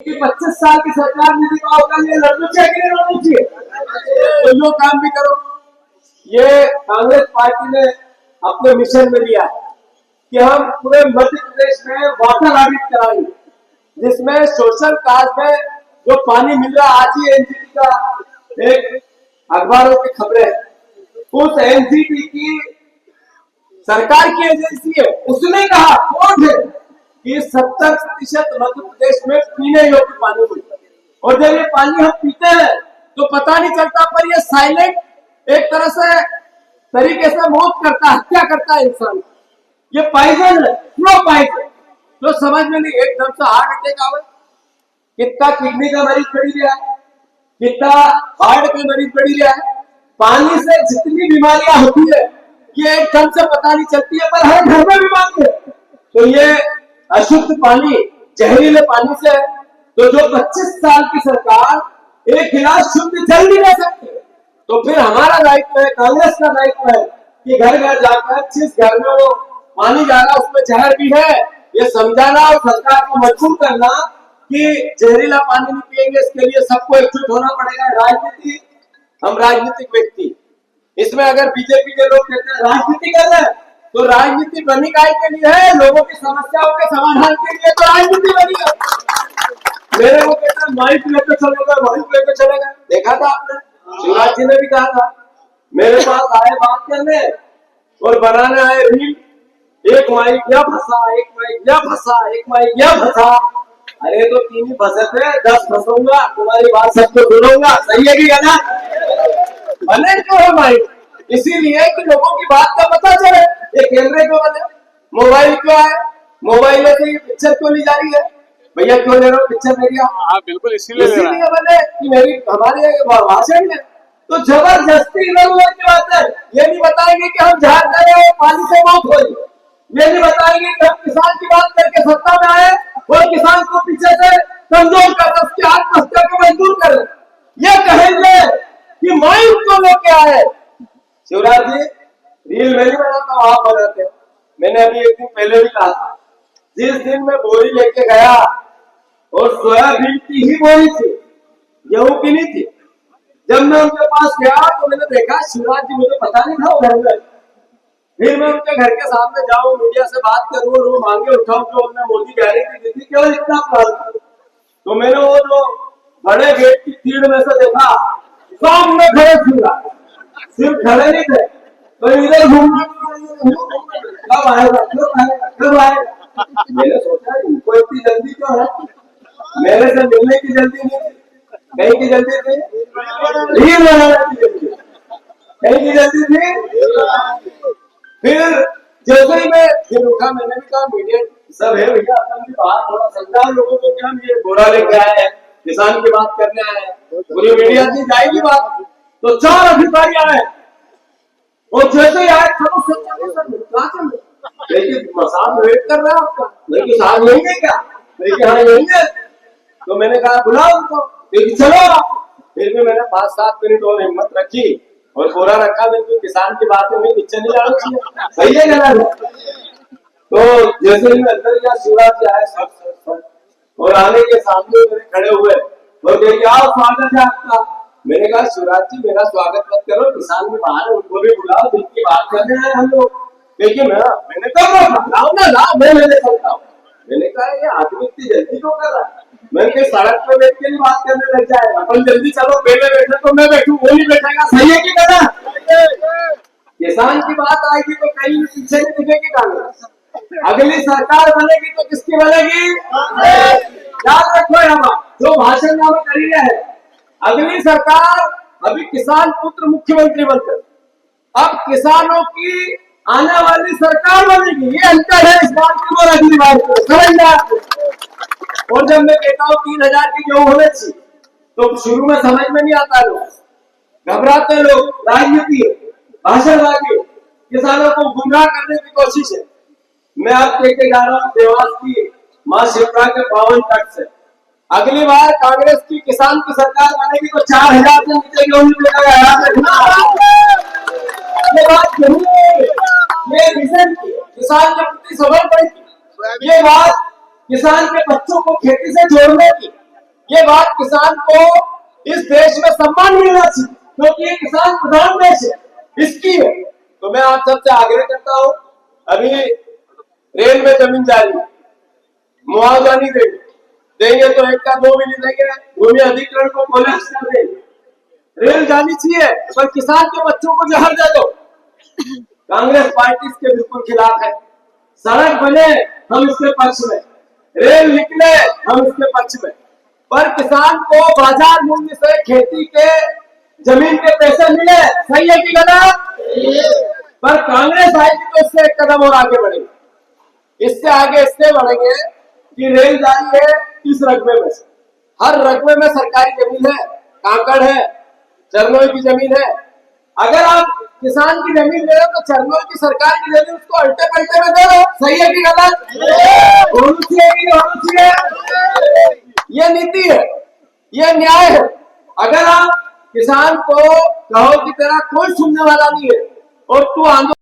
कि 25 साल की सरकार ने दिखाओ का ये लड़ना चाहिए कि नहीं लड़ना चाहिए? तो जो काम भी करो, ये कांग्रेस पार्टी ने अपने मिशन में लिया है कि हम पूरे मध्य प्रदेश में वाटर ऑडिट कराएंगे, जिसमें सोशल काज में जो पानी मिल रहा है, आज ही एनजीटी का एक अखबारों की खबरें है, उस एनजीटी की सरकार की एजेंसी है, उसने कहा कौन है कि 70% मध्य प्रदेश में पीने योग्य पानी मिलता है। और जब ये पानी हम पीते हैं तो पता नहीं चलता, पर ये साइलेंट एक तरह से तरीके से मौत करता, हत्या करता है इंसान। ये पॉइजन है, स्लो पॉइजन, तो समझ में नहीं। एकदम से हार्ट अटैक आवे, कितना किडनी का मरीज बढ़ी गया है, कितना हार्ट के मरीज बढ़ी गया है। पानी से जितनी बीमारियां होती है ये एकदम से पता नहीं चलती है, पर हर घर में बीमारी है। तो ये अशुद्ध पानी, जहरीले पानी से, तो जो 25 साल की सरकार एक गिलास शुद्ध जल नहीं दे सकती, तो फिर हमारा दायित्व है, कांग्रेस का दायित्व है कि घर घर जाकर जिस घर में वो पानी जा रहा उसमें जहर भी है, ये समझाना और सरकार को मजबूर करना कि जहरीला पानी नहीं पिएंगे। इसके लिए सबको एकजुट होना पड़ेगा। राजनीति, हम राजनीतिक व्यक्ति, इसमें अगर बीजेपी के लोग कहते हैं राजनीति कर रहे हैं, तो राजनीति बनी काय के लिए है? लोगों की समस्याओं के समाधान के लिए तो राजनीति बनी है। मेरे को कहते हैं माइक लेकर चलेगा, माइक लेकर चलेगा। देखा था आपने, शिवराज जी ने भी कहा था मेरे पास आए बात करने और बनाने आए रील, एक माइक या फंसा, एक माइक या फंसा, एक माइक या फंसा। अरे तो 3 ही फंसे थे, 10 फंसूंगा, तुम्हारी बात सबको सुनूंगा। सही है कि गलत? बने क्यों है माइक? इसीलिए कि लोगों की बात का पता चले। ये कैमरे क्यों बने, मोबाइल क्यों है, मोबाइल से ये पिक्चर क्यों ली जा रही है? भैया क्यों ले रहे हो पिक्चर मेरी? हाँ बिल्कुल, इसीलिए बने कि मेरी हमारे भाषण है। तो जबरदस्ती इधर उधर की बात है। ये नहीं बताएंगे कि हम जहां कर रहे हैं पानी से मौत हो रही, ये नहीं बताएंगे कि हम किसान की बात करके सत्ता में आए और किसान को पीछे से कमजोर कर रहे, उसकी आत्महत्या को मजबूर कर रहे। ये कहेंगे कि माइक को लेके आए। शिवराज जी, रील मैं नहीं बनाता हूं, आप बनाते हैं। मैंने अभी एक दिन पहले भी कहा था, जिस दिन मैं बोरी लेके गया और सोयाबीन की ही बोरी थी, गेहूं की नहीं थी। जब मैं उनके पास गया तो मैंने देखा शिवराज जी, मुझे पता नहीं था वो घर में। फिर मैं उनके घर के सामने जाऊं, मीडिया से बात करूं और वो मांगे उठाऊं जो हमने मोदी गारंटी दी थी, केवल इतना प्लान। तो मैंने वो जो बड़े गेट की तीड़ में से देखा, सामने खड़े शिवराज, सिर्फ खड़े नहीं थे तो इधर घूमना, कब आएगा कब आएगा कब आएगा। मैंने सोचा इनको इतनी जल्दी क्यों है? मेरे से मिलने की जल्दी नहीं थी, कहीं की जल्दी थी, रील बनाने की जल्दी, कहीं की जल्दी थी। फिर जैसे ही मैं फिर उठा, मैंने भी कहा मीडिया सब है भैया, अपनी बात थोड़ा समझाओ लोगों को कि हम ये बोरा लेके आए हैं, किसान की बात करने आए हैं, पूरी मीडिया की जाएगी बात। तो 4 अधिकारी आए और जैसे ही आए लेकिन मसाज वेट कर रहा है आपका, लेकिन साथ लेंगे क्या? लेकिन हाँ लेंगे। तो मैंने कहा बुलाओ उनको, लेकिन चलो। फिर भी मैंने 5-7 मिनट और हिम्मत रखी और बोरा रखा, बिल्कुल किसान की बात में नीचे नहीं जाना चाहिए। सही है गलत? तो जैसे ही मैं अंदर गया, शिवराज जी आए सब और आने के सामने मेरे खड़े हुए और कहे क्या स्वागत है आपका। मैंने कहा शिवराज जी मेरा स्वागत मत करो, किसान में बाहर उनको भी बुलाओ, जिनकी बात करने आए हम लोग। लेकिन मैंने कहा लाओ ना लाओ, मैं लेने चलता हूँ। मैंने कहा ये आदमी इतनी जल्दी क्यों कर रहा है? मैंने कहा सड़क पर बैठ के नहीं बात करने लग जाए, अपन जल्दी चलो, पहले बैठे तो मैं बैठू, वो नहीं बैठेगा। सही है कि गलत? किसान की बात आएगी तो कहीं पीछे नहीं दिखेगी कांग्रेस। अगली सरकार बनेगी तो किसकी बनेगी? याद रखो, हम जो भाषण में हम कर रहे हैं, अगली सरकार अभी किसान पुत्र मुख्यमंत्री बनकर अब किसानों की आने वाली सरकार बनेगी। ये अंतर है इस बात की और अगली बार को समझना। और जब मैं कहता हूँ 3000 की गेहूं होने चाहिए, तो शुरू में समझ में नहीं आता, लोग घबराते, लोग राजनीति भाषणबाजी, किसानों को गुमराह करने की कोशिश है। मैं आप कह के जा रहा हूँ देवास की मां शिप्रा के पावन तट से, अगली बार कांग्रेस की किसान की सरकार बनेगी तो 4000 से नीचे गेहूं मिलेगा। ये बात जरूर है, ये विजन किसान के प्रति समर्पण की, ये बात किसान के बच्चों को खेती से जोड़ने की, ये बात किसान को इस देश में सम्मान मिलना चाहिए, क्योंकि ये किसान प्रधान देश है, इसकी है। तो मैं आप सबसे आग्रह करता हूं, अभी रेल में जमीन जारी है, मुआवजा नहीं देंगे तो 1 का 2 भी नहीं देंगे, भूमि अधिग्रहण को कोलैप्स कर देंगे। रेल जानी चाहिए, पर किसान के बच्चों को जहर दे दो। कांग्रेस पार्टी इसके बिल्कुल खिलाफ है। सड़क बने हम इसके पक्ष में, रेल निकले हम इसके पक्ष में, पर किसान को बाजार मूल्य से खेती के जमीन के पैसे मिले, सही है कि गलत? पर कांग्रेस आएगी तो इससे 1 कदम और आगे बढ़ेगी। इससे आगे इससे बढ़ेंगे कि रेल जा रही है इस रकबे में से, हर रकबे में सरकारी जमीन है, कांकड़ है, चरनोई की जमीन है। अगर आप किसान की जमीन ले रहे हो तो चरनोई की सरकार की जमीन उसको अल्टे पलटे में दे दो, सही है कि गलत? होनी चाहिए कि नहीं होनी चाहिए? ये नीति है, ये न्याय है। अगर आप किसान को कहो की तरह कोई सुनने वाला नहीं है और तू आंदोलन